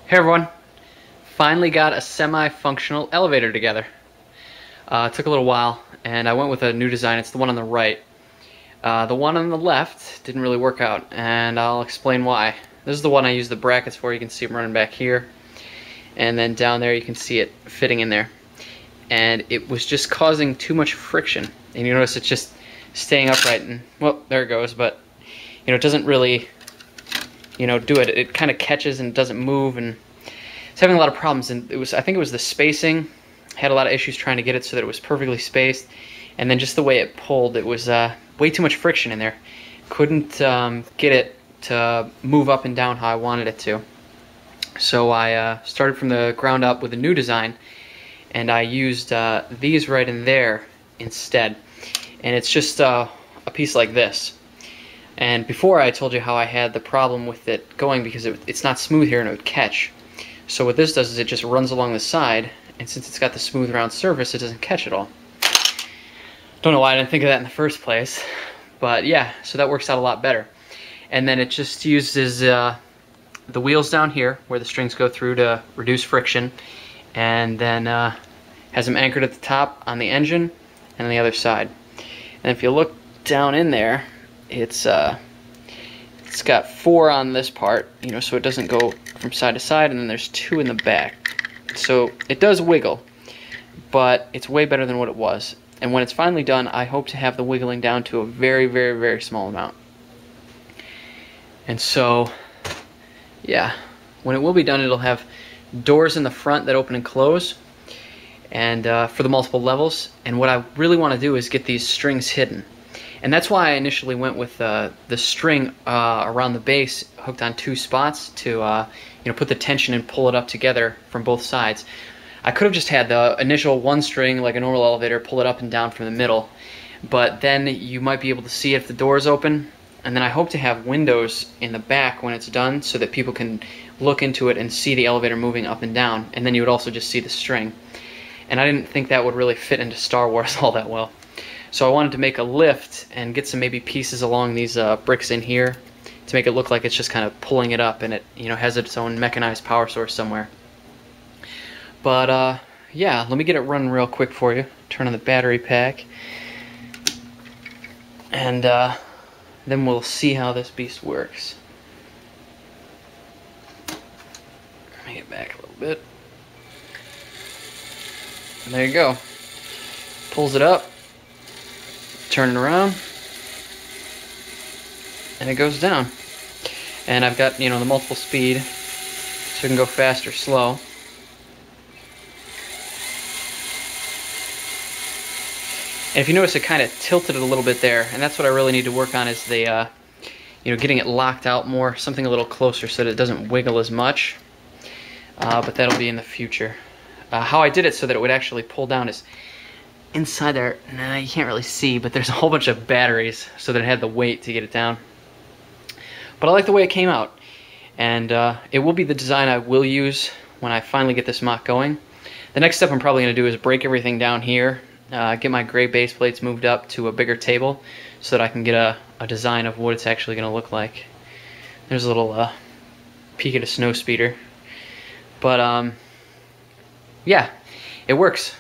Hey everyone, finally got a semi-functional elevator together. It took a little while and I went with a new design. It's the one on the right. The one on the left didn't really work out and I'll explain why. This is the one I use the brackets for. You can see them running back here, and then down there you can see it fitting in there. And it was just causing too much friction, and you notice it's just staying upright and, well, there it goes, but it doesn't really do it. It kind of catches and doesn't move, and it's having a lot of problems. And I think it was the spacing. Had a lot of issues trying to get it so that it was perfectly spaced, and then just the way it pulled, it was way too much friction in there. Couldn't get it to move up and down how I wanted it to. So I started from the ground up with a new design, and I used these right in there instead. And it's just a piece like this. And before I told you how I had the problem with it going because it's not smooth here and it would catch. So what this does is it just runs along the side, and since it's got the smooth round surface, it doesn't catch at all. Don't know why I didn't think of that in the first place, but yeah, so that works out a lot better. And then it just uses the wheels down here where the strings go through to reduce friction, and then has them anchored at the top on the engine and on the other side. And if you look down in there, it's got 4 on this part, so it doesn't go from side to side, and then there's 2 in the back. So it does wiggle, but it's way better than what it was. And when it's finally done, I hope to have the wiggling down to a very, very, very small amount. And so, yeah, when it will be done, it'll have doors in the front that open and close, and for the multiple levels. And what I really want to do is get these strings hidden. And that's why I initially went with the string around the base hooked on 2 spots to put the tension and pull it up together from both sides. I could have just had the initial 1 string like a normal elevator, pull it up and down from the middle, but then you might be able to see if the door is open. And then I hope to have windows in the back when it's done so that people can look into it and see the elevator moving up and down, and then you would also just see the string. And I didn't think that would really fit into Star Wars all that well. So I wanted to make a lift and get some maybe pieces along these bricks in here to make it look like it's just kind of pulling it up, and it has its own mechanized power source somewhere. But yeah, let me get it running real quick for you. Turn on the battery pack, and then we'll see how this beast works. Let me get back a little bit. And there you go. Pulls it up. Turn it around, and it goes down. And I've got the multiple speed, so it can go fast or slow. And if you notice, it kind of tilted it a little bit there, and that's what I really need to work on, is the getting it locked out more, something a little closer so that it doesn't wiggle as much. But that'll be in the future. How I did it so that it would actually pull down is inside there. Nah, you can't really see, but there's a whole bunch of batteries so that it had the weight to get it down. But I like the way it came out, and it will be the design I will use when I finally get this mock going. The next step I'm probably going to do is break everything down here, get my gray base plates moved up to a bigger table so that I can get a design of what it's actually going to look like. There's a little peek at a snow speeder. But yeah, it works.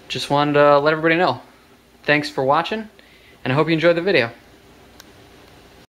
Just wanted to let everybody know. Thanks for watching, and I hope you enjoyed the video.